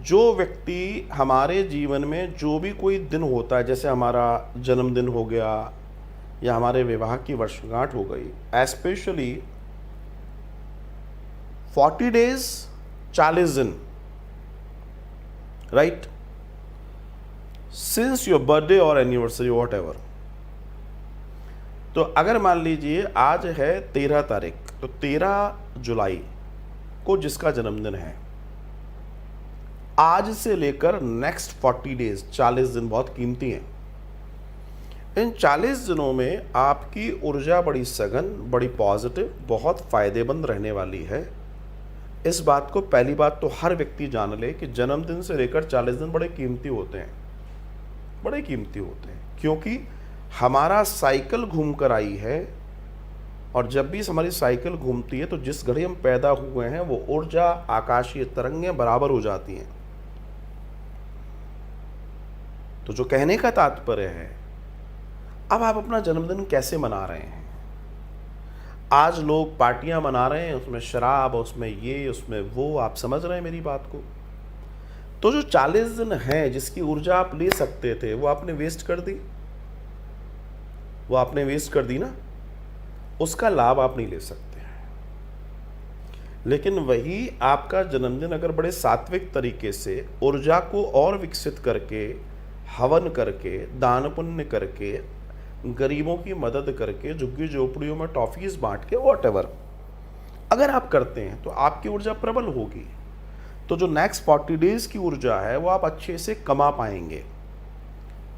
जो व्यक्ति हमारे जीवन में जो भी कोई दिन होता है, जैसे हमारा जन्मदिन हो गया या हमारे विवाह की वर्षगांठ हो गई, एस्पेशली 40 डेज 40 दिन, राइट, सिंस योर बर्थडे और एनिवर्सरी वॉट एवर। तो अगर मान लीजिए आज है 13 तारीख, तो 13 जुलाई को जिसका जन्मदिन है, आज से लेकर नेक्स्ट 40 डेज 40 दिन बहुत कीमती हैं। इन 40 दिनों में आपकी ऊर्जा बड़ी सघन, बड़ी पॉजिटिव, बहुत फायदेमंद रहने वाली है। इस बात को पहली बात तो हर व्यक्ति जान ले कि जन्मदिन से लेकर 40 दिन बड़े कीमती होते हैं, बड़े कीमती होते हैं, क्योंकि हमारा साइकिल घूम कर आई है, और जब भी हमारी साइकिल घूमती है तो जिस घड़ी हम पैदा हुए हैं वो ऊर्जा, आकाशीय तरंगें बराबर हो जाती हैं। तो जो कहने का तात्पर्य है, अब आप अपना जन्मदिन कैसे मना रहे हैं? आज लोग पार्टियां मना रहे हैं, उसमें शराब, उसमें ये, उसमें वो, आप समझ रहे हैं मेरी बात को? तो जो 40 दिन है जिसकी ऊर्जा आप ले सकते थे, वो आपने वेस्ट कर दी, वो आपने वेस्ट कर दी ना, उसका लाभ आप नहीं ले सकते। लेकिन वही आपका जन्मदिन अगर बड़े सात्विक तरीके से ऊर्जा को और विकसित करके, हवन करके, दान पुण्य करके, गरीबों की मदद करके, झुग्गी झोपड़ियों में टॉफीज बांट के, वॉटएवर अगर आप करते हैं तो आपकी ऊर्जा प्रबल होगी। तो जो नेक्स्ट 40 डेज की ऊर्जा है वो आप अच्छे से कमा पाएंगे।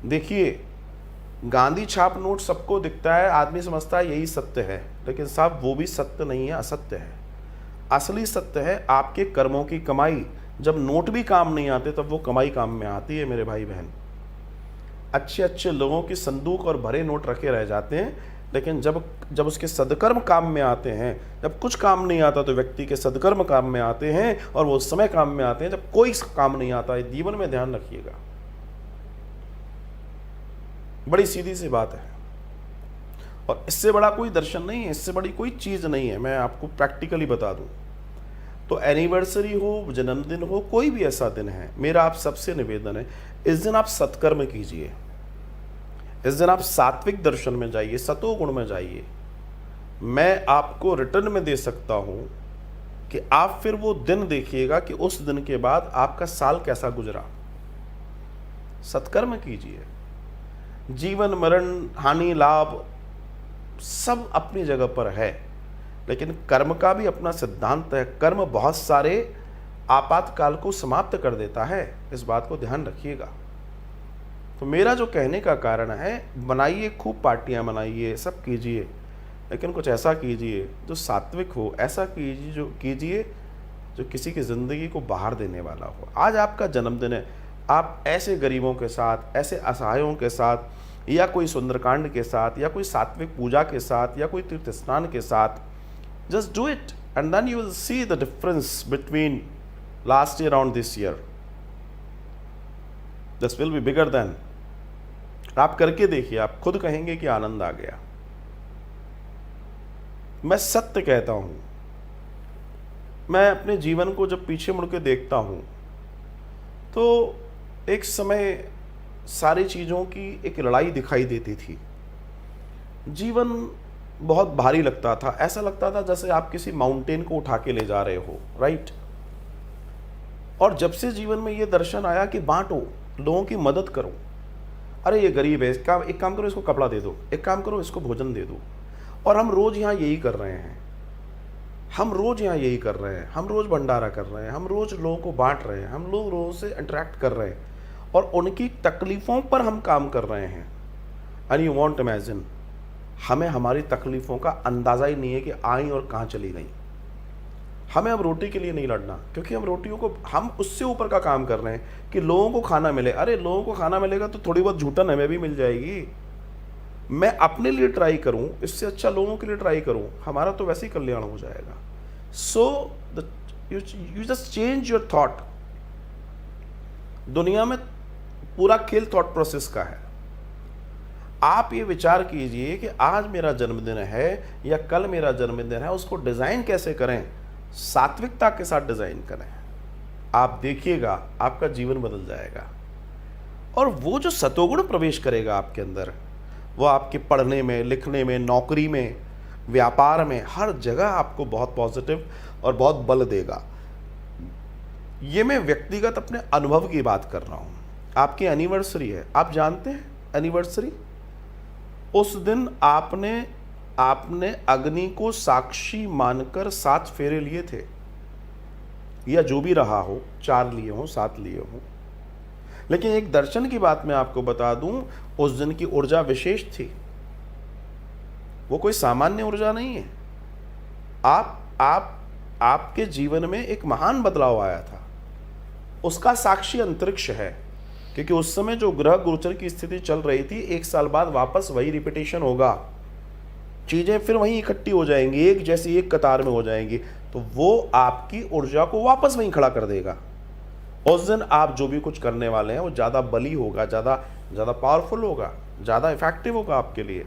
देखिए, गांधी छाप नोट सबको दिखता है, आदमी समझता है यही सत्य है, लेकिन साहब वो भी सत्य नहीं है, असत्य है। असली सत्य है आपके कर्मों की कमाई। जब नोट भी काम नहीं आते तब वो कमाई काम में आती है मेरे भाई बहन। अच्छे अच्छे लोगों की संदूक और भरे नोट रखे रह जाते हैं, लेकिन जब उसके सदकर्म काम में आते हैं, जब कुछ काम नहीं आता तो व्यक्ति के सदकर्म काम में आते हैं, और वो उस समय काम में आते हैं जब कोई काम नहीं आता है। जीवन में ध्यान रखिएगा, बड़ी सीधी सी बात है, और इससे बड़ा कोई दर्शन नहीं है, इससे बड़ी कोई चीज़ नहीं है। मैं आपको प्रैक्टिकली बता दूं तो एनिवर्सरी हो, जन्मदिन हो, कोई भी ऐसा दिन है, मेरा आप सबसे निवेदन है, इस दिन आप सत्कर्म कीजिए, इस दिन आप सात्विक दर्शन में जाइए, सतोगुण में जाइए। मैं आपको रिटर्न में दे सकता हूं कि आप फिर वो दिन देखिएगा कि उस दिन के बाद आपका साल कैसा गुजरा। सत्कर्म कीजिए। जीवन मरण, हानि लाभ सब अपनी जगह पर है, लेकिन कर्म का भी अपना सिद्धांत है। कर्म बहुत सारे आपातकाल को समाप्त कर देता है, इस बात को ध्यान रखिएगा। तो मेरा जो कहने का कारण है, बनाइए, खूब पार्टियां मनाइए, सब कीजिए, लेकिन कुछ ऐसा कीजिए जो सात्विक हो, ऐसा कीजिए जो किसी की ज़िंदगी को बाहर देने वाला हो। आज आपका जन्मदिन है, आप ऐसे गरीबों के साथ, ऐसे असहायों के साथ, या कोई सुंदरकांड के साथ, या कोई सात्विक पूजा के साथ, या कोई तीर्थ स्नान के साथ, just do it and then you will see the difference between last year and this year. This will be bigger than. आप करके देखिए, आप खुद कहेंगे कि आनंद आ गया। मैं सत्य कहता हूं, मैं अपने जीवन को जब पीछे मुड़ के देखता हूं तो एक समय सारी चीज़ों की एक लड़ाई दिखाई देती थी। जीवन बहुत भारी लगता था, ऐसा लगता था जैसे आप किसी माउंटेन को उठा के ले जा रहे हो, राइट। और जब से जीवन में ये दर्शन आया कि बांटो, लोगों की मदद करो, अरे ये गरीब है, एक काम करो, इसको कपड़ा दे दो, एक काम करो, इसको भोजन दे दो। और हम रोज़ यहाँ यही कर रहे हैं, हम रोज़ यहाँ यही कर रहे हैं, हम रोज़ भंडारा कर रहे हैं, हम रोज़ लोगों को बांट रहे हैं, हम लोग लोगों से इंटरेक्ट कर रहे हैं, और उनकी तकलीफ़ों पर हम काम कर रहे हैं। एंड यू वॉन्ट इमेजिन, हमें हमारी तकलीफ़ों का अंदाज़ा ही नहीं है कि आई और कहाँ चली गई। हमें अब रोटी के लिए नहीं लड़ना, क्योंकि हम उससे ऊपर का काम कर रहे हैं कि लोगों को खाना मिले। अरे लोगों को खाना मिलेगा तो थोड़ी बहुत झूठन हमें भी मिल जाएगी। मैं अपने लिए ट्राई करूं, इससे अच्छा लोगों के लिए ट्राई करूं, हमारा तो वैसे ही कल्याण हो जाएगा। So you just change your thought. दुनिया में पूरा खेल थॉट प्रोसेस का है। आप ये विचार कीजिए कि आज मेरा जन्मदिन है या कल मेरा जन्मदिन है, उसको डिज़ाइन कैसे करें? सात्विकता के साथ डिज़ाइन करें। आप देखिएगा आपका जीवन बदल जाएगा। और वो जो सतोगुण प्रवेश करेगा आपके अंदर, वो आपके पढ़ने में, लिखने में, नौकरी में, व्यापार में, हर जगह आपको बहुत पॉजिटिव और बहुत बल देगा। ये मैं व्यक्तिगत अपने अनुभव की बात कर रहा हूँ। आपकी एनिवर्सरी है, आप जानते हैं एनिवर्सरी, उस दिन आपने अग्नि को साक्षी मानकर 7 फेरे लिए थे, या जो भी रहा हो, 4 लिए हों, 7 लिए हों। लेकिन एक दर्शन की बात मैं आपको बता दूं, उस दिन की ऊर्जा विशेष थी, वो कोई सामान्य ऊर्जा नहीं है। आपके जीवन में एक महान बदलाव आया था, उसका साक्षी अंतरिक्ष है। क्योंकि उस समय जो ग्रह गोचर की स्थिति चल रही थी, 1 साल बाद वापस वही रिपीटेशन होगा, चीजें फिर वहीं इकट्ठी हो जाएंगी, एक जैसी एक कतार में हो जाएंगी, तो वो आपकी ऊर्जा को वापस वहीं खड़ा कर देगा। उस दिन आप जो भी कुछ करने वाले हैं वो ज्यादा बली होगा, ज्यादा पावरफुल होगा, ज्यादा इफेक्टिव होगा आपके लिए।